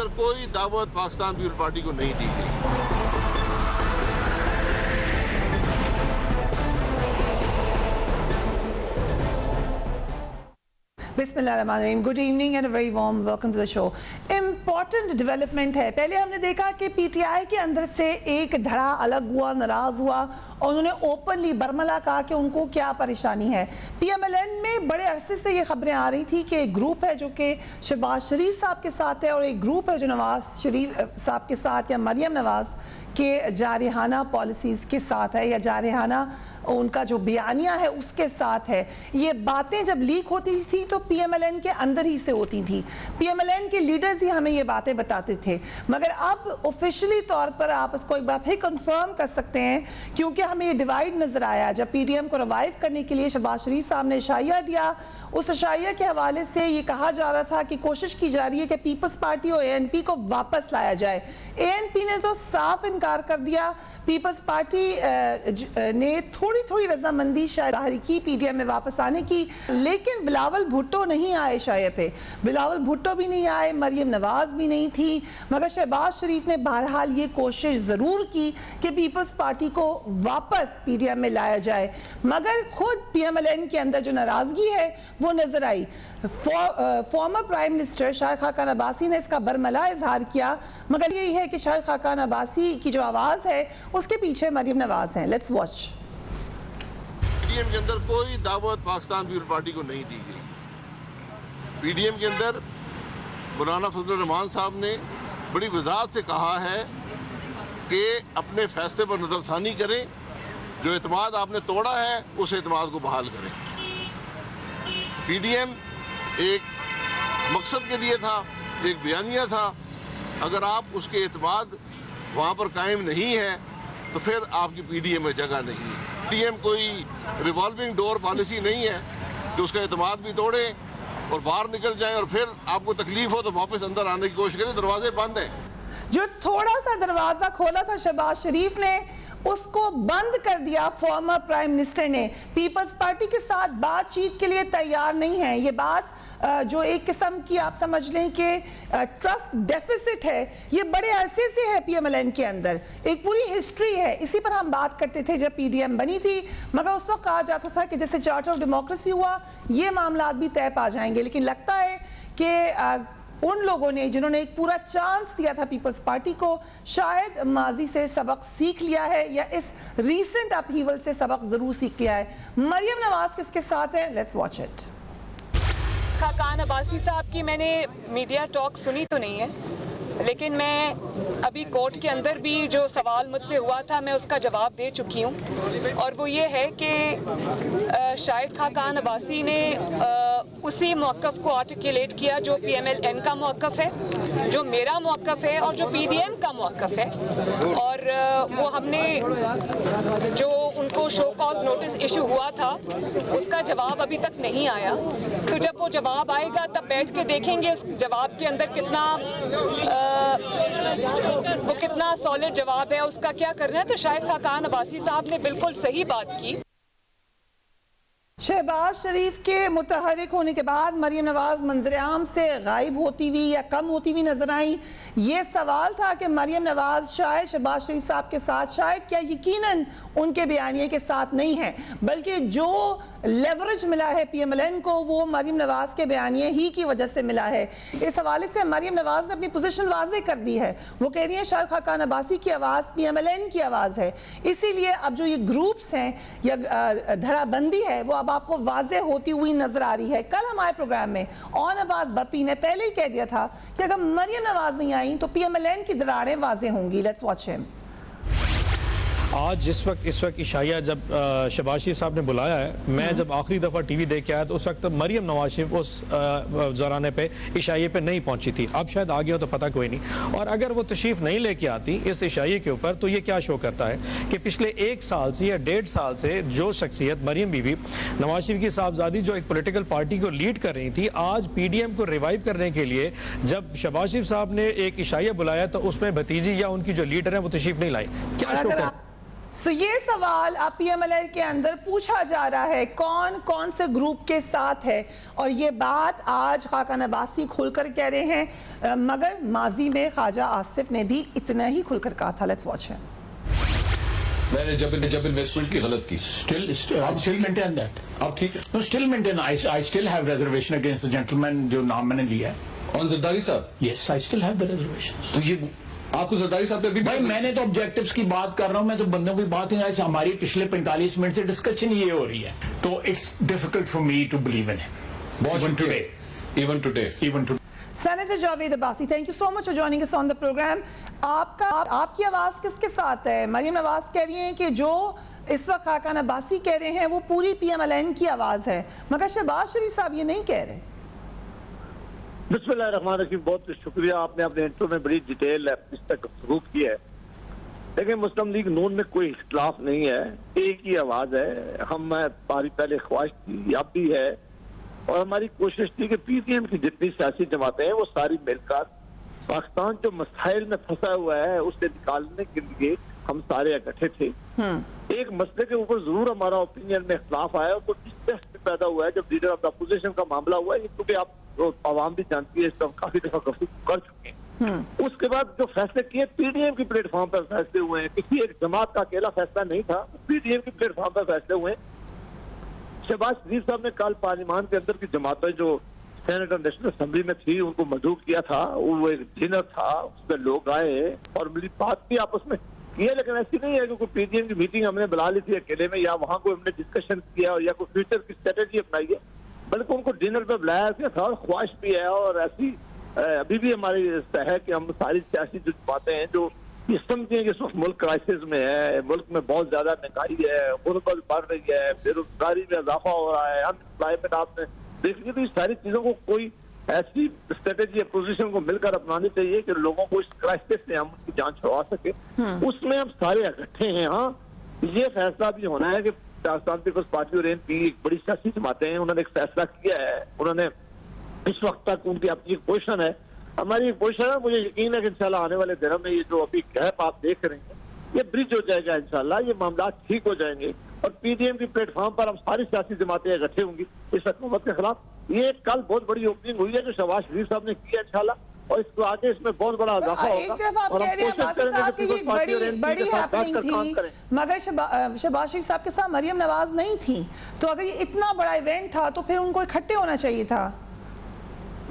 अंदर कोई दावत पाकिस्तान पीपल्स पार्टी को नहीं दी गई। बिस्मिल्लाहिर्रहमानिर्रहीम। Good evening and a very warm welcome to the show. Important development है। पहले हमने देखा कि पीटीआई के अंदर से एक धड़ा अलग हुआ, नाराज हुआ और उन्होंने ओपनली बरमला कहा कि उनको क्या परेशानी है। पीएमएलएन में बड़े अरसे से ये खबरें आ रही थी कि एक ग्रुप है जो कि शहबाज शरीफ साहब के साथ है और एक ग्रुप है जो नवाज शरीफ साहब के साथ या मरियम नवाज के जारहाना पॉलिसीज़ के साथ है या जारहाना उनका जो बयानिया है उसके साथ है। ये बातें जब लीक होती थी तो पीएमएलएन के अंदर ही से होती थी, पीएमएलएन के लीडर्स ही हमें ये बातें बताते थे। मगर अब ऑफिशियली तौर पर आप इसको एक बार फिर कंफर्म कर सकते हैं क्योंकि हमें ये डिवाइड नजर आया जब पीडीएम को रिवाइव करने के लिए शहबाज शरीफ साहब ने इशाया दिया। उस इशाया के हवाले से ये कहा जा रहा था कि कोशिश की जा रही है कि पीपल्स पार्टी और एएनपी को वापस लाया जाए। एएनपी ने तो साफ इनकार कर दिया। पीपल्स पार्टी ने थोड़ी रजामंदी शायद जाहिर की पीडीएम में वापस आने की, लेकिन बिलावल भुट्टो नहीं आए शाये पे। बिलावल भुट्टो भी नहीं आए, मरियम नवाज भी नहीं थी। मगर शहबाज शरीफ ने बहरहाल ये कोशिश जरूर की कि पीपल्स पार्टी को वापस पीडीएम में लाया जाए। मगर खुद पीएमएलएन के अंदर जो नाराजगी है वो नजर आई। Former prime minister Shahid Khaqan Abbasi ने इसका बरमला इजहार किया। मगर यही है कि शाहिद खाकान अब्बासी की जो आवाज है उसके पीछे मरियम नवाज है। Let's watch. पीडीएम के अंदर कोई दावत पाकिस्तान पीपल्स पार्टी को नहीं दी गई। पीडीएम के अंदर मौलाना फजलुर रहमान साहब ने बड़ी वजाहत से कहा है कि अपने फैसले पर नजरसानी करें, जो एतमाद आपने तोड़ा है उस एतमाद को बहाल करें। पीडीएम एक मकसद के लिए था, एक बयानिया था। अगर आप उसके एतमाद वहां पर कायम नहीं है तो फिर आपकी पीडीएम में जगह नहीं है। पीडीएम कोई रिवॉल्विंग डोर पॉलिसी नहीं है जो उसका एतमाद भी तोड़े और बाहर निकल जाए और फिर आपको तकलीफ हो तो वापस अंदर आने की कोशिश करें। दरवाजे बंद हैं। जो थोड़ा सा दरवाजा खोला था शहबाज शरीफ ने उसको बंद कर दिया फॉर्मर प्राइम मिनिस्टर ने। पीपल्स पार्टी के साथ बातचीत के लिए तैयार नहीं है। ये बात जो एक किस्म की आप समझ लें कि ट्रस्ट डेफिसिट है, ये बड़े अरसे से है पीएमएलएन के अंदर। एक पूरी हिस्ट्री है। इसी पर हम बात करते थे जब पीडीएम बनी थी। मगर उस वक्त कहा जाता था कि जैसे चार्टर ऑफ डेमोक्रेसी हुआ ये मामला भी तय पा जाएंगे। लेकिन लगता है कि उन लोगों ने जिन्होंने एक पूरा चांस दिया था पीपल्स पार्टी को, शायद माजी से सबक सीख लिया है या इस रीसेंट अपहीवल से सबक जरूर सीख लिया है। मरियम नवाज किसके साथ है? Let's watch it. Khaqan Abbasi साहब की मैंने मीडिया टॉक सुनी तो नहीं है, लेकिन मैं अभी कोर्ट के अंदर भी जो सवाल मुझसे हुआ था मैं उसका जवाब दे चुकी हूँ। और वो ये है कि शाहिद खाकान अब्बासी ने उसी मौक़िफ़ को आर्टिकुलेट किया जो पीएमएलएन का मौक़िफ़ है, जो मेरा मौक़िफ़ है और जो पीडीएम का मौक़िफ़ है। और वो हमने जो उनको शो कॉज नोटिस इशू हुआ था उसका जवाब अभी तक नहीं आया। तो जब वो जवाब आएगा तब बैठ के देखेंगे उस जवाब के अंदर वो कितना सॉलिड जवाब है, उसका क्या करना है। तो शाहिद खाकान अब्बासी साहब ने बिल्कुल सही बात की। शहबाज शरीफ के मुतहरिक होने के बाद मरियम नवाज मंजर आम से गायब होती हुई या कम होती हुई नजर आई। ये सवाल था कि मरियम नवाज शायद शहबाज शरीफ साहब के साथ, शायद क्या यकीनन उनके बयानिए के साथ नहीं है, बल्कि जो लेवरेज मिला है पीएमएलएन को वो मरियम नवाज के बयानिए ही की वजह से मिला है। इस हवाले से मरियम नवाज ने अपनी पोजीशन वाजे कर दी है। वो कह रही है शाहिद खाकान अब्बासी की आवाज़ पीएमएलएन की आवाज़ है। इसीलिए अब जो ये ग्रुप्स हैं या धड़ाबंदी है वो अब आपको वाजे होती हुई नजर आ रही है। कल हमारे प्रोग्राम में ऑन अब्बास बप्पी ने पहले ही कह दिया था कि अगर मरियम नवाज नहीं आई तो पीएमएलएन की दरारें वाजे होंगी। Let's watch him. आज इस वक्त इशाया जब शहबाज शरीफ साहब ने बुलाया है, मैं जब आखिरी दफ़ा टीवी देख के आया तो उस वक्त मरियम नवाज शरीफ उस ज़राने पे इशाये पे नहीं पहुंची थी। अब शायद आ गया हो तो पता कोई नहीं। और अगर वो तशरीफ़ नहीं लेके आती इस इशाये के ऊपर तो ये क्या शो करता है कि पिछले 1 साल से या 1.5 साल से जो शख्सियत मरियम बीबी नवाज शरीफ की साहबजादी जो एक पोलिटिकल पार्टी को लीड कर रही थी, आज पीडीएम को रिवाइव करने के लिए जब शहबाज शरीफ साहब ने एक इशाया बुलाया तो उसमें भतीजी या उनकी जो लीडर है वो तशरीफ़ नहीं लाई। क्या शो करता है? सो ये सवाल अब PMLN के अंदर पूछा जा रहा है, कौन कौन से ग्रुप के साथ है, और ये बात आज खाकान अब्बासी खुलकर कह रहे हैं, मगर माजी में ख्वाजा आसिफ ने भी इतना ही खुलकर कहा था। लेट्स वॉच है। मैंने जब इन्वेस्टमेंट की गलत की, still maintain that. अब ठीक है। No, still maintain. I still have reservation against the gentleman जो नाम मैंने लिया है। ऑन जरदारी साहब? Yes, I still have the reservation. तो ये आपको जरदारी साहब पे भी भाई मैंने तो ऑब्जेक्टिव्स की बात कर रहा हूं, मैं तो बंदों की बात नहीं। आज हमारी पिछले 45 मिनट से डिस्कशन ये हो रही है, तो it's difficult for me to believe in him. Even today Senator Javed Abbasi, thank you so much for joining us on the program. आपकी आवाज किसके साथ है? मरियम नवाज कह रही हैं कि जो इस वक्त खाकान अब्बासी कह रहे हैं वो पूरी PMLN की आवाज है, मगर शहबाज शरीफ साहब ये नहीं कह रहे। बिस्मिल्लाहिर्रहमानिर्रहीम, बहुत शुक्रिया, आपने अपने इंट्रो में बड़ी डिटेल इस तक गुफ्तगू की है। देखिए, मुस्लिम लीग नून में कोई इख्तिलाफ नहीं है, एक ही आवाज है। हमारी पहले ख्वाहिश थी, अब भी है, और हमारी कोशिश थी कि PTM की जितनी सियासी जमातें हैं वो सारी मिलकर पाकिस्तान जो मसाइल में फंसा हुआ है उससे निकालने के लिए हम सारे इकट्ठे थे। एक मसले के ऊपर जरूर हमारा ओपिनियन में इख्तिलाफ आया, तो डिस्टेंस भी पैदा हुआ है जब लीडर ऑफ द अपोजिशन का मामला हुआ है, क्योंकि आप आवाम भी जानती है, इस पर काफी दफा गुफ्तगू कर चुके हैं। उसके बाद जो फैसले किए PTM की प्लेटफॉर्म पर फैसले हुए हैं, किसी एक जमात का अकेला फैसला नहीं था, PTM की प्लेटफॉर्म पर फैसले हुए हैं। शहबाज शरीफ साहब ने कल पार्लियामान के अंदर की जमातें जो सेनेट और नेशनल असेंबली में थी उनको मदऊ किया था, वो एक डिनर था, उसमें लोग आए और मेरी बात भी आपस में की है, लेकिन ऐसी नहीं है क्योंकि PTM की मीटिंग हमने बुला ली थी अकेले में, या वहाँ को हमने डिस्कशन किया और या कोई फ्यूचर की स्ट्रेटेजी अपनाई है, बल्कि उनको डिनर पे बुलाया गया था। और ख्वाहिश भी है और ऐसी अभी भी हमारी है कि हम सारी सियासी जो बातें हैं जो ये समझते हैं कि इस वक्त मुल्क क्राइसिस में है, मुल्क में बहुत ज्यादा महंगाई है, गुर्बत बढ़ रही है, बेरोजगारी में इजाफा हो रहा है, अनएम्प्लॉयमेंट आपने देखिए, तो इस सारी चीजों को कोई ऐसी स्ट्रेटेजी अपोजिशन को मिलकर अपनानी चाहिए कि लोगों को इस क्राइसिस से हम उनकी जान छुड़वा सके। उसमें हम सारे इकट्ठे हैं। हाँ, ये फैसला भी होना है कि पाकिस्तान पीपल्स पार्टी और ANP एक बड़ी सियासी जमातें हैं, उन्होंने एक फैसला किया है, उन्होंने इस वक्त तक उनकी अपनी एक पोजिशन है, हमारी पोजिशन है। मुझे यकीन है कि इंशाल्लाह आने वाले दिनों में ये जो अभी गैप आप देख रहे हैं ये ब्रिज हो जाएगा, इंशाल्लाह ये मामला ठीक हो जाएंगे और PTM की प्लेटफॉर्म पर हम सारी सियासी जमातें इकट्ठे होंगी इस हुकूमत के खिलाफ। ये कल बहुत बड़ी ओपनिंग हुई है जो शहबाज शरीफ साहब ने किया इंशाल्लाह, और इसको आगे इसमें बहुत बड़ा इजाफा होगा। एक तरफ आप कह रहे हैं अब्बासी साहब की ये बड़ी हैपनिंग थी, मगर शहबाज शरीफ साहब के साथ मरियम नवाज नहीं थी, तो अगर ये इतना बड़ा इवेंट था तो फिर उनको इकट्ठे होना चाहिए था।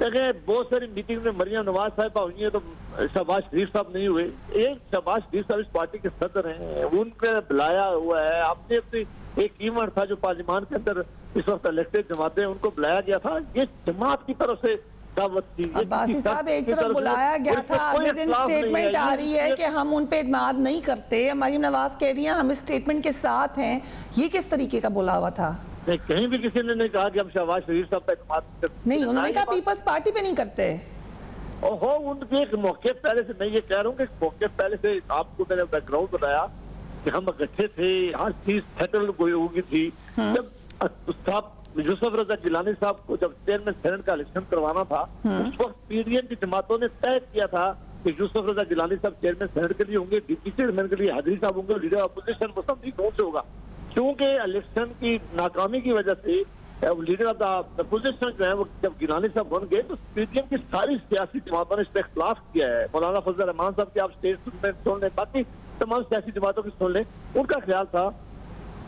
देखिए, बहुत सारी मीटिंग में मरियम नवाज साहब हुई है तो शहबाज शरीफ साहब नहीं हुए। एक शहबाज शरीफ साहब इस पार्टी के सदर हैं, उनके बुलाया हुआ है, आपने अपनी एक इवेंट था जो पार्लियामान के अंदर इस वक्त इलेक्टेड जमातें उनको बुलाया गया था, ये जमात की तरफ से दावत थी। अब्बासी साहब एक तरफ बुलाया गया था, अगले दिन स्टेटमेंट आ रही है कि हम उन पे इत्मीनान नहीं करते, मरियम नवाज कह रही हैं हम इस स्टेटमेंट के साथ हैं। ये किस तरीके का बुलावा था? कहीं भी किसी ने नहीं कहा कि हम शहबाज शरीफ साहब पे इत्मीनान नहीं, उन्होंने कहा पीपल्स पार्टी पे नहीं करते। ओहो, उनके एक मौके पहले से, मैं ये कह रहा हूँ कि मौके पहले से आपको मैंने बैकग्राउंड बताया कि हम इकट्ठे थे, हर चीज सेटल होगी थी। जब साहब यूसुफ रजा गिलानी साहब को जब चेयरमैन सेनेट का इलेक्शन करवाना था, उस वक्त PTM की जमातों ने तय किया था कि यूसुफ रजा गिलानी साहब चेयरमैन सेनेट के लिए होंगे, डिप्टी चेयरमैन के लिए हाजिरी साहब होंगे, लीडर अपोजिशन मुस्लिम लीग नून से होगा। क्योंकि इलेक्शन की नाकामी की वजह से लीडर ऑफ द अपोजिशन जो है वो जब गिलानी साहब बन गए तो PTM की सारी सियासी जमातों ने इस पर इख्तिलाफ किया है। मौलाना फजल रहमान साहब की आप स्टेज सुन लें, बाकी तमाम सियासी जमातों की सुन लें, उनका ख्याल था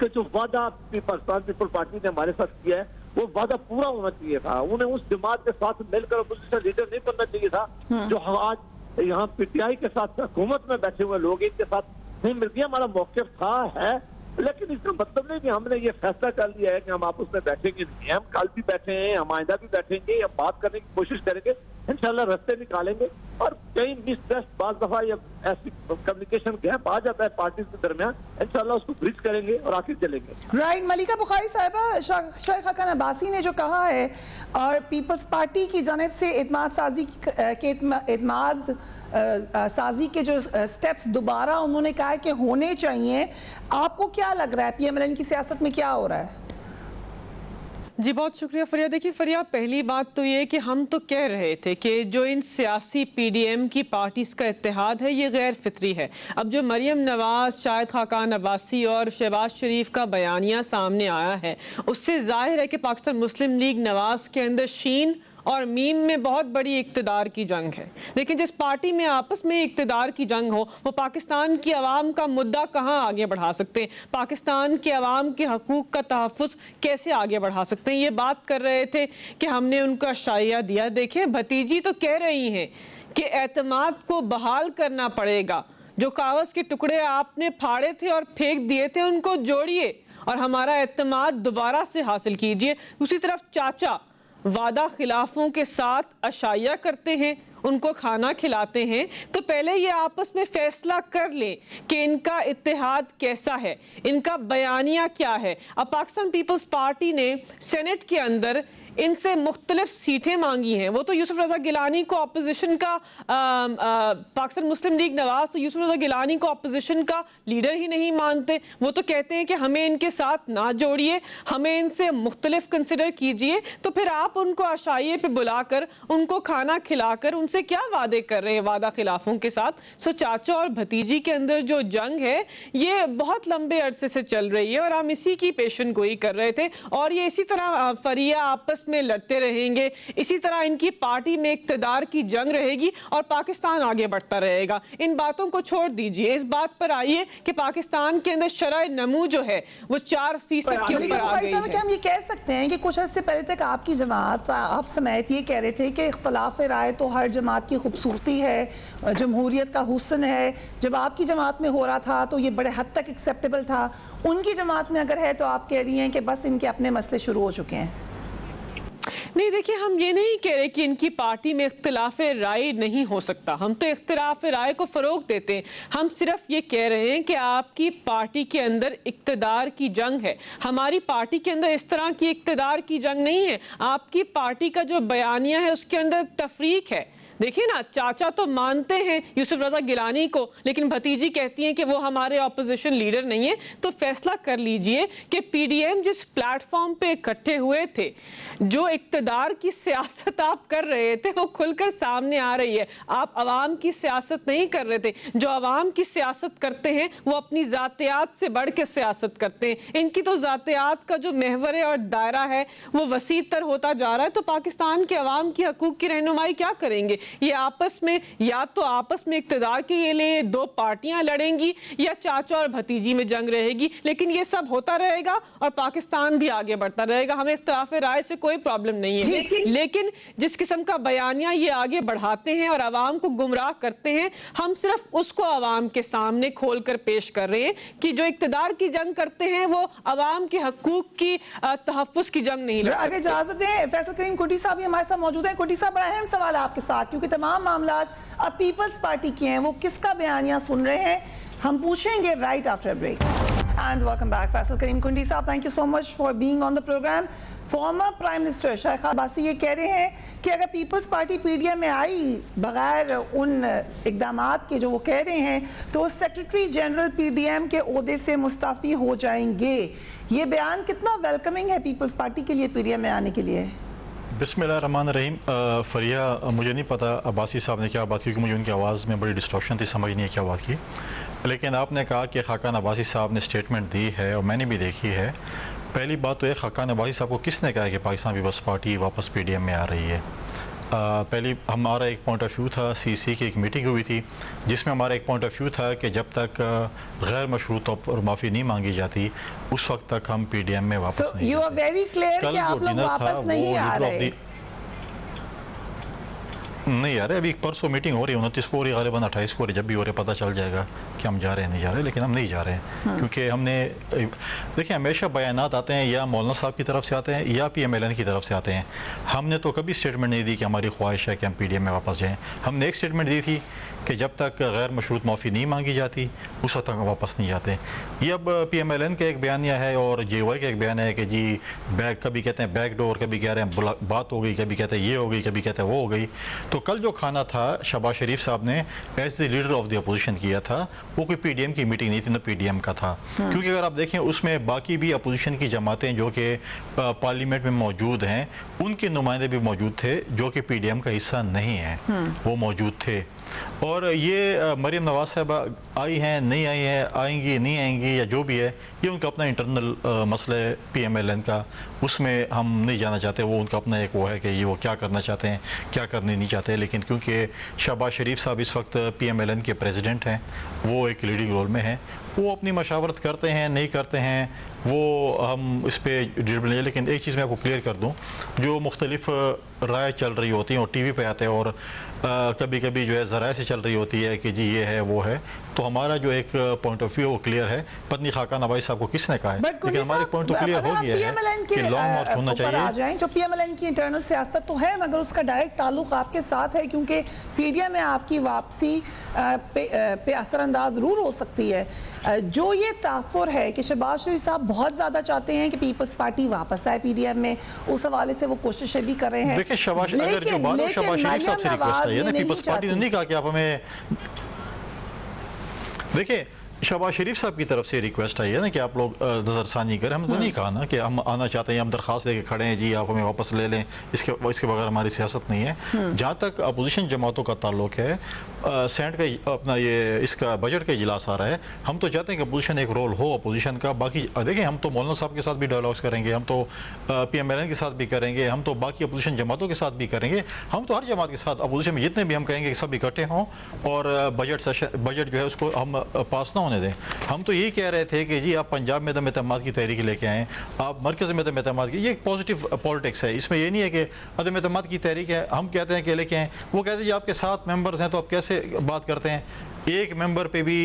कि जो वादा पाकिस्तान पीपल पार्टी ने हमारे साथ किया है वो वादा पूरा होना चाहिए था। उन्हें उस जमात के साथ मिलकर अपोजिशन लीडर नहीं बनना चाहिए था जो आज यहाँ PTI के साथ हुकूमत में बैठे हुए लोग इनके साथ नहीं मिल गया। हमारा मौक़िफ़ था है, लेकिन इसका मतलब नहीं कि हमने ये फैसला कर लिया है कि हम आपस में बैठेंगे नहीं। हम कल भी बैठे हैं, हम आइंदा भी बैठेंगे, हम बात करने की कोशिश करेंगे, इंशाल्लाह रास्ते निकालेंगे। और कई मिसट्रस्ट बाज़ दफा या ऐसी कम्युनिकेशन गैप आ जाता है पार्टीज के दरमियान, इंशाल्लाह उसको ब्रिज करेंगे और आखिर चलेंगे। राइट, मलिका बुखारी साहिबा, शेख खाकान अब्बासी ने जो कहा है और पीपल्स पार्टी की जानिब से इत्मीनान साजी के इत्मीनान साजी के जो स्टेप्स दोबारा उन्होंने कहा है कि होने चाहिए, आपको क्या लग रहा है PMLN की सियासत में क्या हो रहा है? जी बहुत शुक्रिया फरिया। देखिए फरिया, पहली बात तो ये कि हम तो कह रहे थे कि जो इन सियासी पीडीएम की पार्टीज का इत्तेहाद है ये गैर फितरी है। अब जो मरियम नवाज, शाहिद खाकान अब्बासी और शहबाज शरीफ का बयानिया सामने आया है, उससे जाहिर है कि पाकिस्तान मुस्लिम लीग नवाज के अंदर शीन और मीम में बहुत बड़ी इक़्तिदार की जंग है। लेकिन जिस पार्टी में आपस में इक़्तिदार की जंग हो, वो पाकिस्तान की आवाम का मुद्दा कहाँ आगे बढ़ा सकते हैं, पाकिस्तान के आवाम के हकूक़ का तहफ़्फ़ुज़ कैसे आगे बढ़ा सकते हैं। ये बात कर रहे थे कि हमने उनको अशाइया दिया। देखें, भतीजी तो कह रही हैं कि एतमाद को बहाल करना पड़ेगा, जो कागज़ के टुकड़े आपने फाड़े थे और फेंक दिए थे उनको जोड़िए और हमारा एतमाद दोबारा से हासिल कीजिए। दूसरी तरफ चाचा वादा खिलाफों के साथ अशाइया करते हैं, उनको खाना खिलाते हैं, तो पहले ये आपस में फैसला कर लें कि इनका इत्तेहाद कैसा है, इनका बयानिया क्या है। अब पाकिस्तान पीपल्स पार्टी ने सेनेट के अंदर इनसे मुख्तलिफ सीटें मांगी हैं। वो तो यूसुफ रजा गिलानी को अपोजिशन का पाकिस्तान मुस्लिम लीग नवाज तो यूसुफ रजा गिलानी को अपोजिशन का लीडर ही नहीं मानते। वो तो कहते हैं कि हमें इनके साथ ना जोड़िए, हमें इनसे मुख्तलिफ कंसिडर कीजिए। तो फिर आप उनको आशाइये पे बुलाकर, उनको खाना खिलाकर उनसे क्या वादे कर रहे हैं वादा खिलाफों के साथ। सो चाचा और भतीजी के अंदर जो जंग है ये बहुत लंबे अरसे से चल रही है और हम इसी की पेशन गोई कर रहे थे और ये इसी तरह फरिया आपस में लड़ते रहेंगे। इसी तरह इनकी पार्टी में इक़्तिदार की जंग रहेगी और पाकिस्तान आगे बढ़ता रहेगा। इन बातों को छोड़ दीजिए, इस बात पर आइए कि पाकिस्तान के अंदर शरह नमू जो है वो 4% के ऊपर आ गई है। क्या हम ये कह सकते हैं कि कुछ अर्से पहले तक आपकी जमात, आप समेत, ये कह रहे थे कि इख्तलाफ राय तो हर जमात की खूबसूरती है, जमहूरियत का हुस्न है। जब आपकी जमात में हो रहा था तो ये बड़े हद तक एक्सेप्टेबल था, उनकी जमात में अगर है तो आप कह रही हैं कि बस इनके अपने मसले शुरू हो चुके हैं। नहीं, देखिए, हम ये नहीं कह रहे कि इनकी पार्टी में इख्तिलाफ राय नहीं हो सकता, हम तो इख्तिलाफ राय को फ़रोग देते हैं। हम सिर्फ ये कह रहे हैं कि आपकी पार्टी के अंदर इक़्तिदार की जंग है, हमारी पार्टी के अंदर इस तरह की इक़्तिदार की जंग नहीं है। आपकी पार्टी का जो बयानिया है उसके अंदर तफरीक है। देखिए ना, चाचा तो मानते हैं यूसुफ रजा गिलानी को, लेकिन भतीजी कहती हैं कि वो हमारे ऑपोजिशन लीडर नहीं है। तो फैसला कर लीजिए कि पीडीएम जिस प्लेटफॉर्म पे इकट्ठे हुए थे, जो इक़्तिदार की सियासत आप कर रहे थे वो खुलकर सामने आ रही है। आप अवाम की सियासत नहीं कर रहे थे। जो अवाम की सियासत करते हैं वो अपनी ज़ातियात से बढ़ के सियासत करते हैं। इनकी तो ज़ातियात का जो महवर है और दायरा है वो वसी तर होता जा रहा है। तो पाकिस्तान के अवाम की हकूक़ की रहनुमाई क्या करेंगे? ये आपस में, या तो आपस में इक़्तिदार के लिए दो पार्टियां लड़ेंगी या चाचा और भतीजी में जंग रहेगी। लेकिन ये सब होता रहेगा और पाकिस्तान भी आगे बढ़ता रहेगा। हमें इख्तिलाफ राय से कोई प्रॉब्लम नहीं है, लेकिन जिस किस्म का बयानिया ये आगे बढ़ाते हैं और आवाम को गुमराह करते हैं, हम सिर्फ उसको आवाम के सामने खोल कर पेश कर रहे हैं कि जो इक़्तिदार की जंग करते हैं वो आवाम के हकूक की तहफ़्फ़ुज़ की जंग नहीं लड़ते। अगर इजाजत दें, फैसल करीम कुटी साहब भी हमारे साथ मौजूद हैं। कुटी साहब, बड़ा अहम सवाल है आपके साथ, क्योंकि तमाम मामला अब पीपल्स पार्टी के हैं, वो किसका बयानिया सुन रहे हैं हम पूछेंगे right after a break. And welcome back. Faisal Karim Kundi साहब, thank you so much for being on the programme. Former prime minister Shahid Abbasi ये कह रहे हैं कि अगर पीपल्स पार्टी पीडीएम में आई बगैर उन इकदामात के जो वो कह रहे हैं, तो सेक्रेटरी जनरल पीडीएम के ओहदे से मुस्ताफी हो जाएंगे। ये बयान कितना वेलकमिंग है पीपल्स पार्टी के लिए पीडीएम में आने के लिए? बिस्मिल्लाहिर्रहमानिर्रहीम। फरिया, मुझे नहीं पता अब्बासी साहब ने क्या बात की, क्योंकि मुझे उनकी आवाज़ में बड़ी डिस्ट्रक्शन थी, समझ नहीं है क्या बात की। लेकिन आपने कहा कि खाकान अब्बासी साहब ने स्टेटमेंट दी है और मैंने भी देखी है। पहली बात तो ये, खाकान अब्बासी साहब को किसने कहा कि पाकिस्तान पीपल्स पार्टी वापस पीडीएम में आ रही है? पहली हमारा एक पॉइंट ऑफ व्यू था, सीसी की एक मीटिंग हुई थी जिसमें हमारा एक पॉइंट ऑफ व्यू था कि जब तक गैर मशरूत और माफ़ी नहीं मांगी जाती उस वक्त तक हम पीडीएम में वापस नहीं। यू आर वेरी क्लियर कि आप लोग वापस नहीं आ रहे। नहीं आ रहे, अभी परसों मीटिंग हो रही है, 29 को हो रही है, ग़ालिबन 28 को हो रही है। जब भी हो रही पता चल जाएगा कि हम जा रहे हैं नहीं जा रहे, लेकिन हम नहीं जा रहे हैं क्योंकि हमने, देखिए, हमेशा बयानात आते हैं या मौलाना साहब की तरफ से आते हैं या PMLN की तरफ से आते हैं। हमने तो कभी स्टेटमेंट नहीं दी कि हमारी ख्वाहिश है कि हम पीडीएम में वापस जाएँ। हमने एक स्टेटमेंट दी थी कि जब तक गैर मशरूत माफ़ी नहीं मांगी जाती उस वक्त तक वापस नहीं जाते। ये अब PMLN का एक बयानिया है और JY का एक बयान है कि जी कभी कहते हैं बैक डोर, कभी कह रहे हैं बात हो गई, कभी कहते हैं ये हो गई, कभी कहते हैं वो हो गई। तो कल जो खाना था शहबाज शरीफ साहब ने as the leader of the opposition किया था, वो कोई PDM की मीटिंग नहीं थी, ना PDM का था। क्योंकि अगर आप देखें उसमें बाकी भी अपोजिशन की जमातें जो कि पार्लियामेंट में मौजूद हैं उनके नुमाइंदे भी मौजूद थे जो कि PDM का हिस्सा नहीं है, वो मौजूद थे। और ये मरीम नवाज साहब आई हैं, नहीं आई हैं, आएंगी नहीं आएंगी या जो भी है, ये उनका अपना इंटरनल मसला है PMLN का, उसमें हम नहीं जाना चाहते। वो उनका अपना एक वो है कि ये वो क्या करना चाहते हैं, क्या करने नहीं चाहते। लेकिन क्योंकि शहबाज शरीफ साहब इस वक्त PMLN के प्रेसिडेंट हैं, वो एक लीडिंग रोल में हैं, वो अपनी मशावरत करते हैं नहीं करते हैं वो हम इस पर डिटेल नहीं। लेकिन एक चीज़ मैं आपको क्लियर कर दूं, जो मुख्तलिफ राय चल रही होती हैं और TV पे आते हैं और कभी कभी जो है ज़राए से चल रही होती है कि जी ये है वो है, तो हमारा जो एक पॉइंट ऑफ व्यू वो क्लियर है। पत्नी खाकान अबासी साहब को किसने कहा है, लेकिन हमारे पॉइंट तो क्लियर हो गया है कि लॉन्ग मार्च होना चाहिए। जो PMLN की इंटरनल सियासत तो है मगर उसका डायरेक्ट ताल्लुक आपके साथ है, क्योंकि PDM में आपकी वापसी पे असरअंदाज जरूर हो सकती है। जो ये तासुर है कि शहबाज शरीफ साहब बहुत ज़्यादा चाहते हैं कि पीपल्स पार्टी वापस आए PDM में, उस हवाले से वो कोशिशें भी कर रहे हैं। देखिए शहबाज, अगर जो बात शहबाज शरीफ साहब से रिक्वेस्ट है ना, पीपल्स पार्टी ने नहीं कहा कि आप हमें, देखिए शहबाज शरीफ साहब की तरफ से रिक्वेस्ट आई है ना कि आप लोग नज़रसानी करें। हमने तो नहीं कहा ना कि हम आना चाहते हैं, हम दरख्वास्त लेके खड़े हैं जी आप हमें वापस ले लें, इसके बगैर हमारी सियासत नहीं है। जहाँ तक अपोजिशन जमातों का ताल्लुक है, सेनेट का अपना ये इसका बजट का इजलास आ रहा है, हम तो चाहते हैं कि अपोजिशन एक रोल हो अपोजिशन का। बाकी देखिए हम तो मौलाना साहब के साथ भी डायलॉग्स करेंगे, हम तो PMLN के साथ भी करेंगे, हम तो बाकी अपोजिशन जमातों के साथ भी करेंगे, हम तो हर जमात के साथ अपोजिशन में जितने भी हम कहेंगे कि सब इकट्ठे हों और बजट जो है उसको हम पास ना होने दें। हम तो यही कह रहे थे कि जी आप पंजाब में अदम-ए-एतमाद की तहरीक लेके आएँ, आप मरकज़ में अदम-ए-एतमाद की, ये एक पॉजिटिव पॉलिटिक्स है, इसमें ये नहीं है कि अदम-ए-एतमाद की तहरीक है हम कहते हैं कि लेके आएँ, वो कहते हैं जी आपके 7 मेंबर्स हैं तो आप कैसे बात करते हैं। एक मेंबर पे भी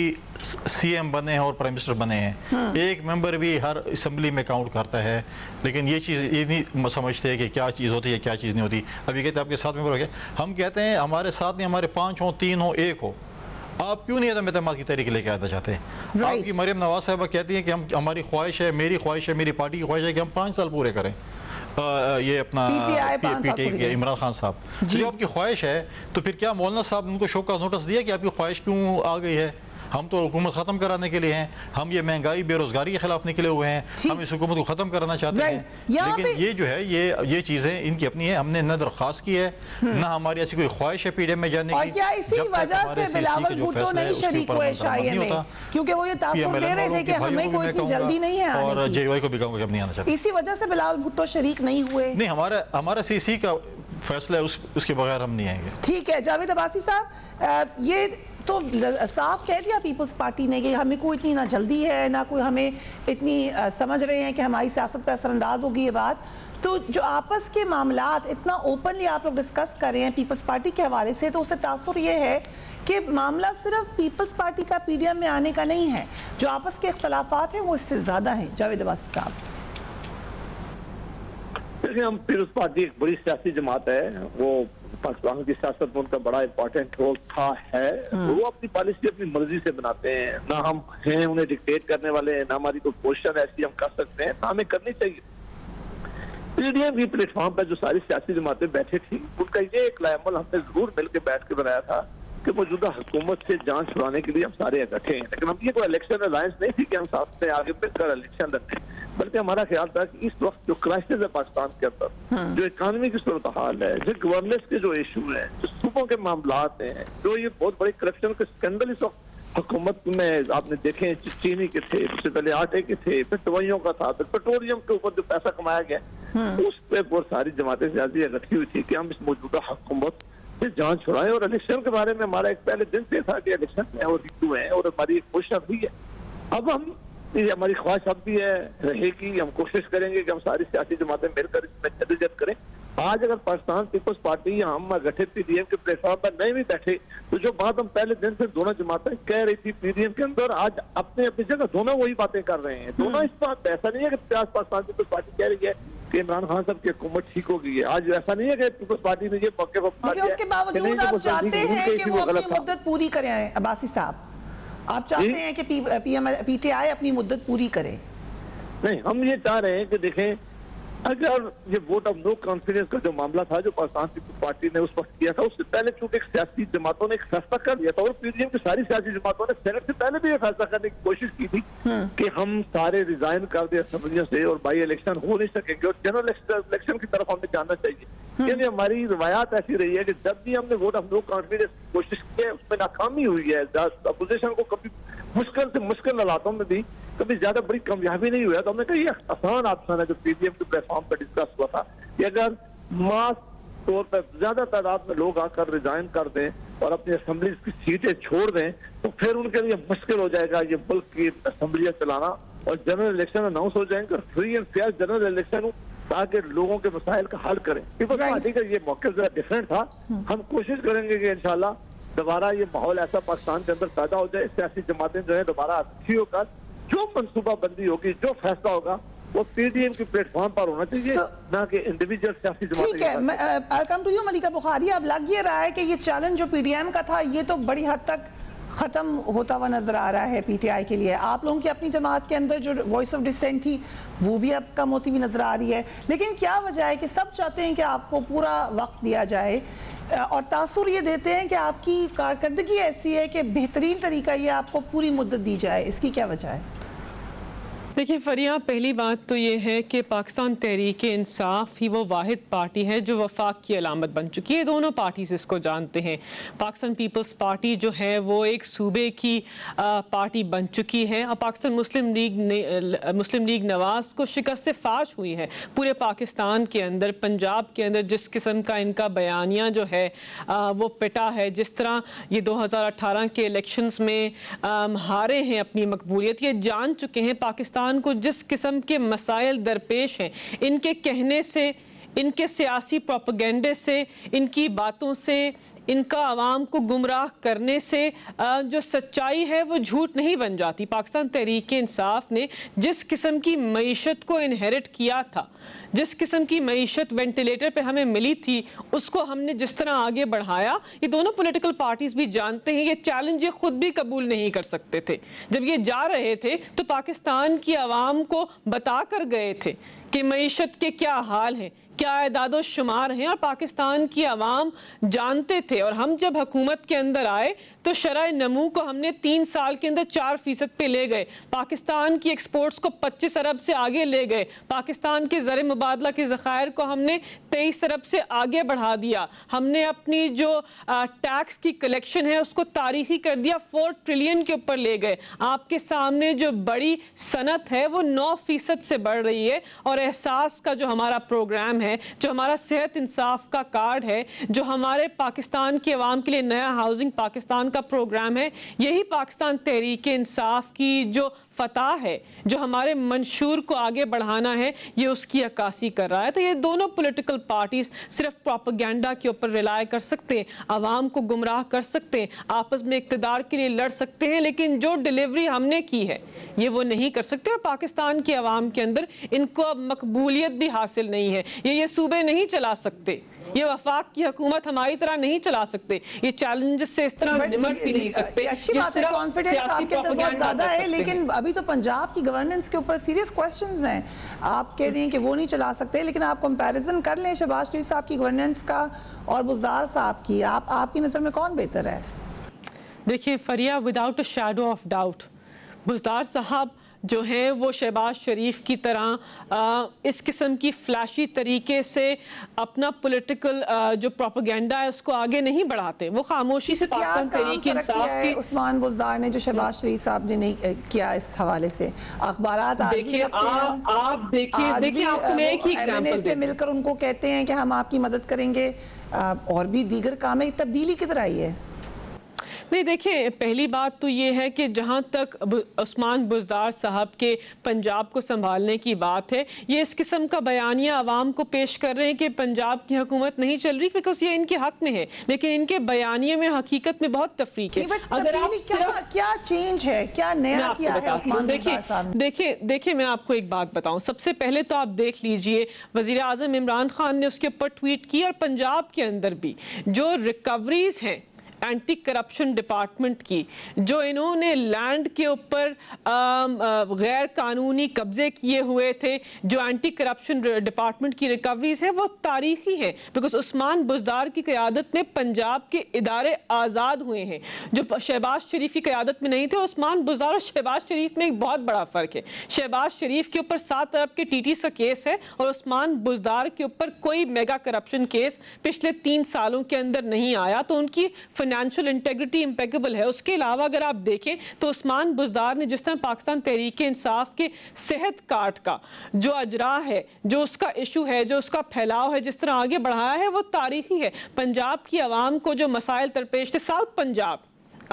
CM बने हैं और प्राइम मिनिस्टर बने हैं, एक मेंबर भी हर असम्बली में काउंट करता है। लेकिन ये चीज़ ये नहीं समझते कि क्या चीज़ होती है क्या चीज़ नहीं होती। अभी कहते हैं आपके 7 मेंबर हो गए, हम कहते हैं हमारे 7 नहीं, हमारे 5 हो, 3 हो, 1 हो, आप क्यों नहीं अदम-ए-एतमाद की तहरीक लेके आना चाहते हैं। आपकी मरीम नवाज साहबा कहती हैं कि हम हमारी ख्वाहिश है, मेरी ख्वाहिश है, मेरी पार्टी की ख्वाहिश है कि हम 5 साल पूरे करें। ये अपना PTI के इमरान खान साहब, जो आपकी ख्वाहिश है, तो फिर क्या मौलाना साहब ने उनको शो का नोटिस दिया कि आपकी ख्वाहिश क्यों आ गई है। हम तो हुकूमत ख़त्म कराने के लिए हैं, हम ये महंगाई बेरोजगारी के खिलाफ निकले हुए हैं, हम इस हुकूमत को ख़त्म कराना चाहते हैं। लेकिन ये जो है ये चीज़ें इनकी अपनी है, हमने न दरख्वास्त की है न हमारी ऐसी कोई ख्वाहिश है PDM में जाने की। क्या इसी वजह से बिलावल भुट्टो नहीं शरीक हुए शाये में, क्योंकि वो ये तासुर दे रहे थे कि हमें कोई इतनी जल्दी नहीं है आने की, और JY को भी कहूँगा कि अब नहीं आना चाहते। इसी वजह से बिलावल भुट्टो शरीक नहीं हुए। नहीं, हमारा CC का फैसला है, उसके बगैर हम नहीं आएंगे। ठीक है जावेद अब्बासी साहब, ये तो साफ कह दिया पीपल्स पार्टी ने कि हमें कोई इतनी ना जल्दी है ना कोई हमें इतनी समझ रहे हैं कि हमारी सियासत पर असरअंदाज होगी ये बात। तो जो आपस के मामलात इतना ओपनली आप लोग डिस्कस कर रहे हैं पीपल्स पार्टी के हवाले से, तो उससे तासुर ये है कि मामला सिर्फ पीपल्स पार्टी का PDM में आने का नहीं है, जो आपस के इख्तलाफात हैं वो इससे ज़्यादा हैं। जावेद अब्बासी साहब, देखिए हम पीपल्स पार्टी एक बड़ी सियासी जमात है, वो पाकिस्तान की सियासत में उनका बड़ा इंपॉर्टेंट रोल था है। वो अपनी पॉलिसी अपनी मर्जी से बनाते हैं, ना हम हैं उन्हें डिक्टेट करने वाले, ना हमारी कोई पोजीशन ऐसी हम कर सकते हैं, ना हमें करनी चाहिए। PDM की प्लेटफॉर्म पर जो सारी सियासी जमातें बैठे थी, उनका ये एक लायमल हमने जरूर मिलकर बैठ के बनाया था कि मौजूदा हुकूमत से जान छुड़ाने के लिए हम सारे इकट्ठे हैं। लेकिन हम ये कोई इलेक्शन अलायंस नहीं थी कि हम साथ में आगे मिलकर इलेक्शन लड़ें, बल्कि हमारा ख्याल था कि इस वक्त जो क्राइसिस है पाकिस्तान के अंदर, जो इकानमी की सूरत हाल है, जो गवर्नेंस के जो इशू है, जो सूबों के मामलात हैं, जो ये बहुत बड़े करप्शन के स्कैंडल इस वक्त हुकूमत में आपने देखे, चीनी के थे, उससे पहले आटे के थे, फिर दवाइयों का था, फिर पेट्रोलियम के ऊपर जो पैसा कमाया गया, उस पर बहुत सारी जमातें सियासी इकट्ठी हुई थी कि हम इस मौजूदा हुकूमत से जान छुड़ाएं। और इलेक्शन के बारे में हमारा एक पहले दिन से था कि इलेक्शन में और रिव्यू है और हमारी एक कोशिश भी है। अब हम ये हमारी ख्वाहिश अब भी है रहेगी, हम कोशिश करेंगे कि हम सारी सियासी जमातें मिलकर इसमें जद्दोजहद करें। आज अगर पाकिस्तान पीपल्स पार्टी या हम गठित PDM के प्लेटफॉर्म पर नहीं भी बैठे, तो जो बात हम पहले दिन से दोनों जमातें कह रही थी PDM के अंदर, आज अपने अपनी जगह दोनों वही बातें कर रहे हैं। दोनों इस बात ऐसा नहीं है कि पाकिस्तान पीपल्स पार्टी कह रही है कि इमरान खान साहब की हुकूमत ठीक हो गई है। आज ऐसा नहीं है कि पीपल्स पार्टी ने ये मौके पर बता दिया उसके बावजूद कि नहीं, आप मुस्लिम चाहते लीग हैं कि वो गलत अपनी था। मुद्दत पूरी करें अब्बासी साहब, आप चाहते हैं कि पीटीआई अपनी मुद्दत पूरी करे? नहीं, हम ये चाह रहे हैं कि देखें, अगर ये वोट ऑफ नो कॉन्फिडेंस का जो मामला था जो पाकिस्तान पीपल्स पार्टी ने उस वक्त किया था, उससे पहले चूंकि सियासी जमातों ने एक फैसला कर दिया था और पीडीएम की सारी सियासी जमातों ने सेनेट से पहले भी ये फैसला करने की कोशिश की थी कि हम सारे रिजाइन कर दे असेंबलियों से और बाई इलेक्शन हो नहीं सकेंगे और जनरल इलेक्शन की तरफ हमें जाना चाहिए। यानी हमारी रवायात ऐसी रही है कि जब भी हमने वोट ऑफ नो कॉन्फिडेंस की कोशिश की है उसमें नाकामी हुई है। अपोजिशन को कभी मुश्किल से मुश्किल हालातों में भी कभी ज्यादा बड़ी कामयाबी नहीं हुआ। तो हमने कहा ये आसान ऑप्शन है जो पीडीएम के प्लेटफॉर्म पर डिस्कस हुआ था कि अगर मास तौर पर ज्यादा तादाद में लोग आकर रिजाइन कर दें और अपनी असेंबली की सीटें छोड़ दें तो फिर उनके लिए मुश्किल हो जाएगा ये मुल्क की असेंबलियां चलाना और जनरल इलेक्शन अनाउंस हो जाएंगे, free and fair general election हो ताकि लोगों के मसाइल का हल करें। पीपल्स पार्टी का ये मौका जरा डिफरेंट था। हम कोशिश करेंगे कि इंशाल्लाह दोबारा ये माहौल ऐसा पाकिस्तान के अंदर पैदा हो जाए, सियासी जमातें जो है दोबारा अच्छी होकर जो मनसूबाबंदी होगी, जो फैसला होगा वो पीडीएम के प्लेटफॉर्म पर होना चाहिए, ना कि इंडिविजुअल सियासी जमातें। ठीक है, आई कम टू यू मलिका बुखारी। अब लग ये रहा है कि ये चैलेंज जो पीडीएम का था ये तो बड़ी हद तक खत्म होता हुआ नजर आ रहा है पीटीआई के लिए। आप लोगों की अपनी जमात के अंदर जो वॉइस ऑफ डिसेंट थी वो भी अब कम होती हुई नजर आ रही है, लेकिन क्या वजह है कि सब चाहते हैं कि आपको पूरा वक्त दिया जाए और तासुर ये देते हैं कि आपकी कारकर्दगी ऐसी है कि बेहतरीन तरीका ये आपको पूरी मुद्दत दी जाए, इसकी क्या वजह है? देखिए फरिया, पहली बात तो ये है कि पाकिस्तान तहरीक इंसाफ ही वो वाहिद पार्टी है जो वफाक की अलामत बन चुकी है। दोनों पार्टीज इसको जानते हैं। पाकिस्तान पीपल्स पार्टी जो है वो एक सूबे की पार्टी बन चुकी है और पाकिस्तान मुस्लिम लीग नवाज को शिकस्त फाश हुई है पूरे पाकिस्तान के अंदर। पंजाब के अंदर जिस किस्म का इनका बयानिया जो है वो पिटा है, जिस तरह ये 2018 के इलेक्शंस में हारे हैं अपनी मकबूलियत, ये जान चुके हैं पाकिस्तान को जिस किस्म के मसाइल दरपेश हैं, इनके कहने से, इनके सियासी प्रोपेगेंडे से, इनकी बातों से, इनका आवाम को गुमराह करने से जो सच्चाई है वो झूठ नहीं बन जाती। पाकिस्तान तहरीक इंसाफ ने जिस किस्म की मईशत को इनहेरिट किया था, जिस किस्म की मईशत वेंटिलेटर पे हमें मिली थी, उसको हमने जिस तरह आगे बढ़ाया, ये दोनों पॉलिटिकल पार्टीज भी जानते हैं। ये चैलेंज ये खुद भी कबूल नहीं कर सकते थे। जब ये जा रहे थे तो पाकिस्तान की आवाम को बता कर गए थे कि मईशत के क्या हाल हैं, क्या एदादो शुमार हैं, और पाकिस्तान की आवाम जानते थे। और हम जब हुकूमत के अंदर आए तो शरह नमू को हमने 3 साल के अंदर 4% पे ले गए, पाकिस्तान की एक्सपोर्ट्स को 25 अरब से आगे ले गए, पाकिस्तान के ज़र मुबादला के ज़खायर को हमने 23 अरब से आगे बढ़ा दिया, हमने अपनी जो टैक्स की कलेक्शन है उसको तारीखी कर दिया, 4 ट्रिलियन के ऊपर ले गए। आपके सामने जो बड़ी सनत है वो 9% से बढ़ रही है। और एहसास का जो हमारा प्रोग्राम है, जो हमारा सेहत इंसाफ का कार्ड है, जो हमारे पाकिस्तान के अवाम के लिए नया हाउसिंग पाकिस्तान का प्रोग्राम है, यही पाकिस्तान तहरीक इंसाफ की जो फतह है, जो हमारे मंशूर को आगे बढ़ाना है, ये उसकी अक्कासी कर रहा है। तो ये दोनों पॉलिटिकल पार्टीज सिर्फ प्रोपेगेंडा के ऊपर रिलाय कर सकते हैं, आवाम को गुमराह कर सकते हैं, आपस में इक़्तिदार के लिए लड़ सकते हैं, लेकिन जो डिलीवरी हमने की है ये वो नहीं कर सकते। और पाकिस्तान की आवाम के अंदर इनको अब मकबूलियत भी हासिल नहीं है। ये सूबे नहीं चला सकते, ये वफाक की हुकूमत हमारी तरह नहीं चला सकते, ये चैलेंजेस से इस तरह निमट भी नहीं सकते। अच्छी बात है, कॉन्फिडेंस आपके अंदर बहुत ज्यादा है, लेकिन अभी तो पंजाब की गवर्नेंस के ऊपर सीरियस क्वेश्चंस हैं। आप कह रही हैं कि वो नहीं चला सकते, लेकिन आप कंपैरिजन कर लें शहबाज शरीफ साहब की गवर्नेंस का और बुज़दार साहब की, आपकी नज़र में कौन बेहतर है? देखिए Faria, without a shadow of doubt Buzdar साहब जो है वो शहबाज शरीफ की तरह इस किस्म की फ्लैशी तरीके से अपना पॉलिटिकल जो प्रोपेगेंडा है उसको आगे नहीं बढ़ाते, वो खामोशी से पाकिस्तान तहरीक इंसाफ के उस्मान बुज़दार ने जो शहबाज शरीफ साहब ने नहीं किया इस हवाले से अखबारात आज भी छपते हैं। आप देखिए आपको एक ही एग्जांपल से मिलकर उनको कहते हैं कि हम आपकी मदद करेंगे और भी दीगर काम है, तब्दीली किधर आई है? नहीं, देखिए, पहली बात तो ये है कि जहाँ तक उस्मान बुज़दार साहब के पंजाब को संभालने की बात है, ये इस किस्म का बयानिया आवाम को पेश कर रहे हैं कि पंजाब की हुकूमत नहीं चल रही, बिकॉज ये इनके हक में है, लेकिन इनके बयानिए में हकीकत में बहुत तफरीक है। अगर आप क्या चेंज है, क्या नया किया है उस्मान बुज़दार साहब ने? देखिए मैं आपको एक बात बताऊं। सबसे पहले तो आप देख लीजिए, वज़ीर आज़म इमरान खान ने उसके ऊपर ट्वीट की, और पंजाब के अंदर भी जो रिकवरीज हैं एंटी करप्शन डिपार्टमेंट की, जो इन्होंने लैंड के ऊपर गैर कानूनी कब्जे किए हुए थे, जो एंटी करप्शन डिपार्टमेंट की रिकवरीज है, वो तारीखी है, बिकॉज उस्मान बुज़दार की क़यादत में पंजाब के इदारे आज़ाद हुए हैं, जो शहबाज शरीफ की क़यादत में नहीं थे। उस्मान बुज़दार और शहबाज शरीफ में एक बहुत बड़ा फ़र्क है। शहबाज शरीफ के ऊपर 7 अरब के TTC का केस है, और उस्मान बुज़दार के ऊपर कोई मेगा करप्शन केस पिछले 3 सालों के अंदर नहीं आया, तो उनकी फाइनेंशियल इंटेग्रिटी इम्पेकेबल है। उसके अलावा अगर आप देखें तो उस्मान बुज़दार ने जिस तरह पाकिस्तान तहरीक इंसाफ के सेहत कार्ड का जो अजरा है, जो उसका इशू है, जो उसका फैलाव है, जिस तरह आगे बढ़ाया है, वो तारीखी है। पंजाब की आवाम को जो मसाइल दरपेश थे, साउथ पंजाब,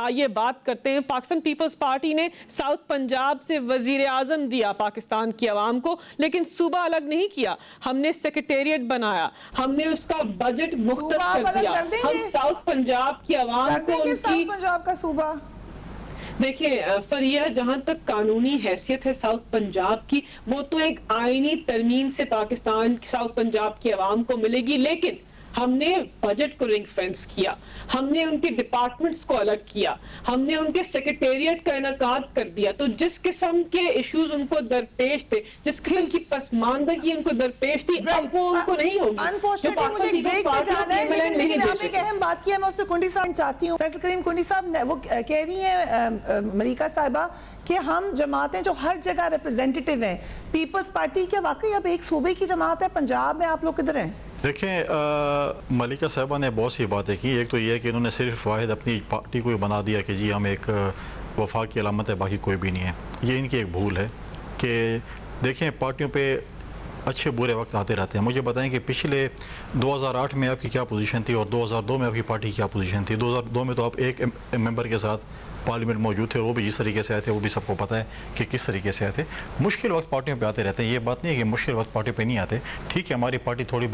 आइए बात करते हैं। पाकिस्तान पीपल्स पार्टी ने साउथ पंजाब से वजीर आजम दिया पाकिस्तान की आवाम को, लेकिन सूबा अलग नहीं किया। हमने सेक्रेटेरिएट बनाया, हमने उसका बजट मुख्तसर कर दिया। हम साउथ पंजाब की आवाम को साउथ पंजाब का सूबा, देखिए फरिया, जहां तक कानूनी हैसियत है साउथ पंजाब की, वो तो एक आईनी तरमीम से पाकिस्तान साउथ पंजाब की आवाम को मिलेगी, लेकिन हमने बजट को रिंग फेंस किया, हमने उनके डिपार्टमेंट्स को अलग किया, हमने उनके सेक्रेटेरिएट का इनकाद कर दिया। तो जिस किस्म के इश्यूज उनको दरपेश थे, जिस किस्म की पसमानदगी उनको दरपेश थी, अब वो उनको नहीं होगी। अनफॉर्चुनेटली मुझे एक ब्रेक पे जाना है, लेकिन आपने एक अहम बात की है, मैं उस पर कुंडी साहब चाहती हूँ। फैसल करीम कुंडी साहब वो कह रही हैं मलिका साहिबा कि हम जमातें जो हर जगह रिप्रेजेंटेटिव हैं, पीपल्स पार्टी क्या वाकई अब एक सूबे की जमात है? पंजाब में आप लोग किधर हैं? देखें, मलिका साहबा ने बहुत सी बातें की। एक तो ये है कि इन्होंने सिर्फ वाहिद अपनी पार्टी को बना दिया कि जी हम एक वफाक की अलामत है, बाकी कोई भी नहीं है। ये इनकी एक भूल है कि देखें, पार्टियों पे अच्छे बुरे वक्त आते रहते हैं। मुझे बताएं कि पिछले 2008 में आपकी क्या पोजीशन थी और 2002 में आपकी पार्टी की क्या पोजीशन थी। 2002 में तो आप एक मेंबर के साथ पार्लियामेंट मौजूद थे, और वो भी जिस तरीके से आए थे वो भी सबको पता है कि किस तरीके से आए थे। मुश्किल वक्त पार्टियों पे आते रहते हैं, ये बात नहीं है कि मुश्किल वक्त पार्टी पे नहीं आते। ठीक है, हमारी पार्टी थोड़ी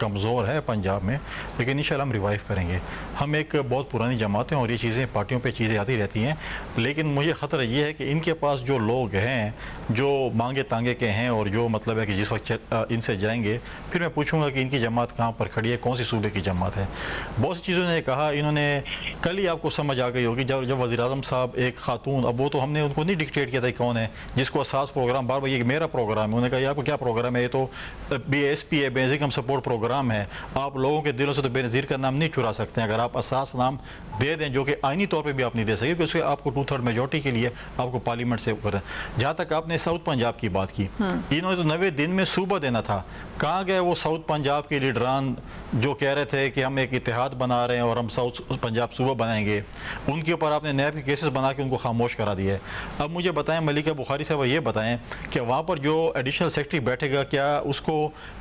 कमज़ोर है पंजाब में, लेकिन इंशाल्लाह हम रिवाइव करेंगे। हम एक बहुत पुरानी जमात हैं और ये चीज़ें पार्टियों पे चीज़ें आती रहती हैं, लेकिन मुझे ख़तरा ये है कि इनके पास जो लोग हैं जो मांगे तांगे के हैं, और जो मतलब है कि जिस वक्त इनसे जाएंगे फिर मैं पूछूंगा कि इनकी जमात कहाँ पर खड़ी है, कौन सी सूबे की जमात है। बहुत सी चीज़ों ने कहा, इन्होंने कल ही आपको समझ आ गई होगी जब वज़ीर आज़म साहब एक खातून, अब वो तो हमने उनको नहीं डिक्टेट किया था कौन है, जिसको असास प्रोग्राम बार बार ये मेरा प्रोग्राम है, उन्होंने कहा ये आपको क्या प्रोग्राम है, ये तो BSP है, बेसिक इनकम सपोर्ट प्रोग्राम है। आप लोगों के दिलों से तो बेनज़ीर का नाम नहीं चुरा सकते हैं। अगर आप असास नाम दे दें, जो कि आईनी तौर पर भी आप नहीं दे सके, क्योंकि उसके आपको 2/3 मेजोरिटी के लिए आपको पार्लियामेंट से करें। जहाँ तक आपने साउथ पंजाब की बात की, इन्होंने तो 90 दिन में सूबा देना था। कहाँ गए वो साउथ पंजाब के लीडरान जो कह रहे थे कि हम एक इत्तेहाद बना रहे हैं और हम साउथ पंजाब सूबा बनाएंगे? उनके ऊपर आपने नैब के केसेस बना के उनको खामोश करा दिया है। अब मुझे बताएं, मलिका बुखारी साहब ये बताएं कि वहाँ पर जो एडिशनल सेक्रेटरी बैठेगा, क्या उसको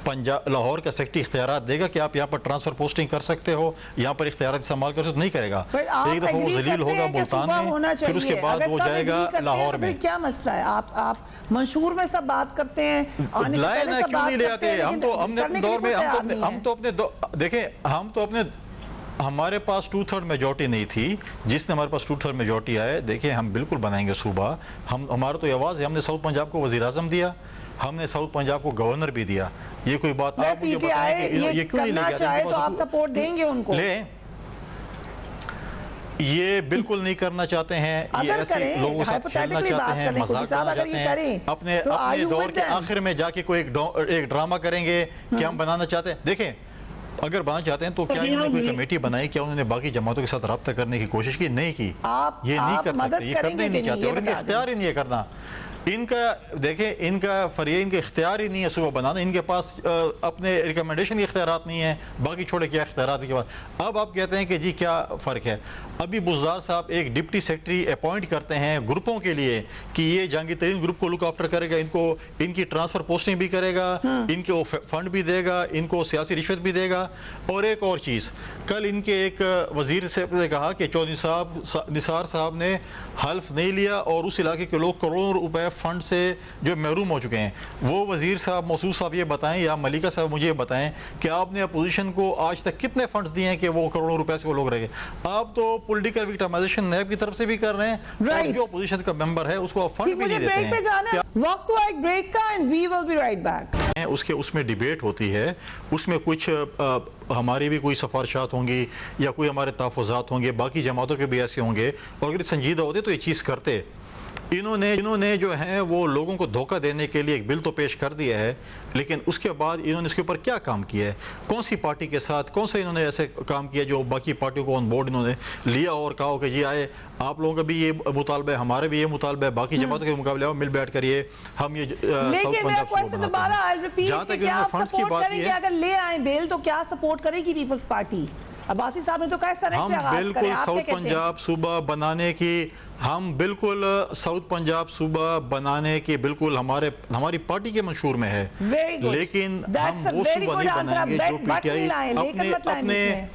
पंजाब लाहौर का सेक्रेटरी इख्तियारात देगा कि आप यहाँ पर ट्रांसफर पोस्टिंग कर सकते हो, यहाँ पर इख्तियारात इस्तेमाल कर सकते? नहीं करेगा। एक दफ़ा वो जलील होगा मुल्तान में, फिर उसके बाद वो जाएगा लाहौर में। क्या मसला है? आप मंशूर में सब बात करते हैं, क्यों नहीं ले आते? हम तो अपने दौर में देखें, हम तो अपने हमारे पास 2/3 मेजोरिटी नहीं थी, जिसने हमारे पास 2/3 मेजोरिटी आए, देखिए हम बिल्कुल बनाएंगे सूबा। हम हमारा तो आवाज़ है, हमने साउथ पंजाब को वज़ीर आज़म दिया, हमने साउथ पंजाब को गवर्नर भी दिया। ये कोई बात आप मुझे बताएं कि ये क्यों नहीं लेके आते? तो आप सपोर्ट देंगे उनको? ये बिल्कुल नहीं करना चाहते हैं, ये ऐसे लोगों से खेलना चाहते हैं, मजाक करना चाहते हैं। अपने दौर के आखिर में जाके कोई एक ड्रामा करेंगे कि हम बनाना चाहते हैं। देखें, अगर बनाना चाहते हैं तो क्या इन्होंने कोई कमेटी बनाई? क्या उन्होंने बाकी जमातों के साथ रब्ता करने की कोशिश की? नहीं की। ये नहीं कर सकते, ये करना ही नहीं चाहते, और इनका इख्तियार ही नहीं है करना। इनका देखें, इनका फरिया, इनका इख्तियार ही नहीं है सुबह बनाना, इनके पास अपने रिकमेंडेशन के इख्तियारात नहीं है, बाकी छोड़े क्या इख्तियारात के बाद। अब आप कहते हैं कि जी क्या फ़र्क है। अभी बुज़दार साहब एक डिप्टी सेक्रेटरी अपॉइंट करते हैं ग्रुपों के लिए कि ये जंगी तरीन ग्रुप को लुक आफ्टर करेगा, इनको इनकी ट्रांसफ़र पोस्टिंग भी करेगा, इनको फंड भी देगा, इनको सियासी रिश्वत भी देगा। और एक और चीज़, कल इनके एक वज़ीर से ने कहा कि चौधरी साहब निसार साहब ने हल्फ नहीं लिया और उस इलाके के लोग करोड़ों रुपए फंड से जो महरूम हो चुके हैं। वो वज़ीर साहब, मसूद साहब ये बताएं या मलिका साहब मुझे ये बताएं कि आपने अपोजिशन को आज तक कितने फंड्स दिए हैं कि वो करोड़ों रुपए से वो लोग रहे। आप तो पॉलिटिकल विक्टिमाइजेशन नैब की तरफ से भी कर रहे हैं, और जो अपोजिशन का मेंबर है उसको आप फंड भी नहीं देते हैं। वक्त हुआ एक ब्रेक का and we will be right back. उसमें डिबेट होती है, उसमें कुछ हमारी भी कोई सिफारिशात होंगी या कोई हमारे तहफ़्फ़ुज़ात होंगे, बाकी जमातों के भी ऐसे होंगे, और अगर संजीदा होते तो ये चीज़ करते। इन्होंने जो है वो लोगों को धोखा देने के लिए एक बिल तो पेश कर दिया है, लेकिन उसके बाद इन्होंने इसके ऊपर क्या काम किया है, कौन सी पार्टी के साथ कौन सा इन्होंने ऐसे काम किया जो बाकी पार्टियों को ऑन बोर्ड इन्होंने लिया और कहा कि जी आए आप लोगों का भी ये मुतालबा है, हमारे भी ये मुतालबा है, बाकी जमातों के मुकाबले आओ मिल बैठ करिए, हम ये लेकिन मेरा क्वेश्चन दोबारा आई रिपीट, क्या सपोर्ट करेंगे अगर ले आए बिल, तो क्या सपोर्ट करेगी पीपल्स पार्टी? अब्बासी साहब ने तो कहा से हम बिल्कुल साउथ पंजाब सूबा बनाने की, हम बिल्कुल साउथ पंजाब सूबा बनाने की बिल्कुल हमारी पार्टी के मंशूर में है, लेकिन हम वो सूबा नहीं बनाएंगे जो पीटीआई अपने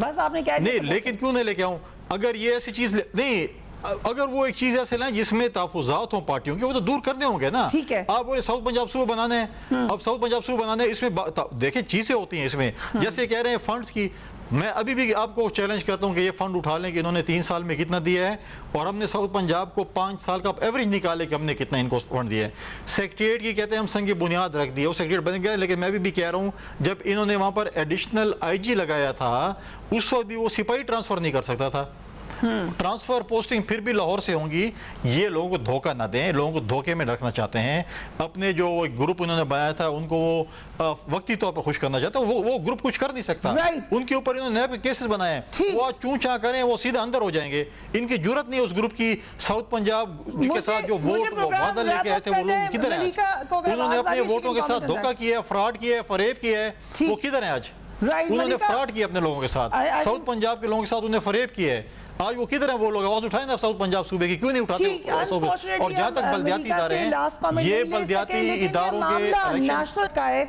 बस आपने क्या नहीं, लेकिन क्यों नहीं लेके आऊं? अगर ये ऐसी चीज नहीं, अगर वो एक चीज ऐसे लाएं जिसमें तहफ़्फ़ुज़ात हों पार्टियों के, वो तो दूर करने होंगे ना। ठीक है, आप बोले साउथ पंजाब सूबा बनाने हैं, अब साउथ पंजाब सूबा बनाने इसमें देखिए चीजें होती हैं इसमें, जैसे कह रहे हैं फंड्स की। मैं अभी भी आपको चैलेंज करता हूं कि ये फंड उठा लें कि इन्होंने 3 साल में कितना दिया है, और हमने साउथ पंजाब को 5 साल का एवरेज निकाले कि हमने कितना इनको फंड दिया है। सेक्रेटेरिएट की कहते हैं हम संग बुनियाद रख दिया, वो सेक्रेटेरिएट बन गया, लेकिन मैं भी कह रहा हूँ जब इन्होंने वहाँ पर एडिशनल IG लगाया था उस वक्त भी वो सिपाही ट्रांसफर नहीं कर सकता था। ट्रांसफर पोस्टिंग फिर भी लाहौर से होंगी। ये लोगों को धोखा ना दें, लोगों को धोखे में रखना चाहते हैं। अपने जो ग्रुप उन्होंने बनाया था उनको वो वक्ती तौर पर खुश करना चाहते हैं, वो ग्रुप कुछ कर नहीं सकता। उनके ऊपर इन्होंने नए केसेस बनाए, वो चूं चा करें वो सीधे अंदर हो जाएंगे। इनकी जरूरत नहीं है उस ग्रुप की। साउथ पंजाब के साथ जो वोट वादा लेके आए थे वो लोग किधर हैं? उन्होंने अपने वोटों के साथ धोखा किया है, फ्रॉड किया है, फरेब किया है, वो किधर है आज? उन्होंने फ्रॉड किया अपने लोगों के साथ, साउथ पंजाब के लोगों के साथ उन्होंने फरेब किया है। आज वो किधर है? वो लोग आवाज उठाए ना साउथ पंजाब सूबे की, क्यों नहीं उठाते? और जहां तक बलदियाती इदारे हैं, ये बलदियाती इदारों के नेशनल का है,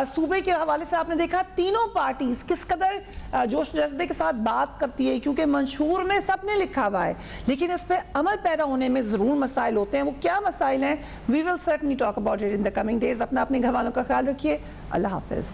सूबे के हवाले से आपने देखा तीनों पार्टीज किस कदर जोश जज्बे के साथ बात करती है, क्योंकि मंशूर में सबने लिखा हुआ है, लेकिन इस पे अमल पैदा होने में जरूर मसाइल होते हैं। वो क्या मसाइल हैं? We will certainly talk about it in the coming days. अपने घर वालों का ख्याल रखिए। अल्लाह हाफिज।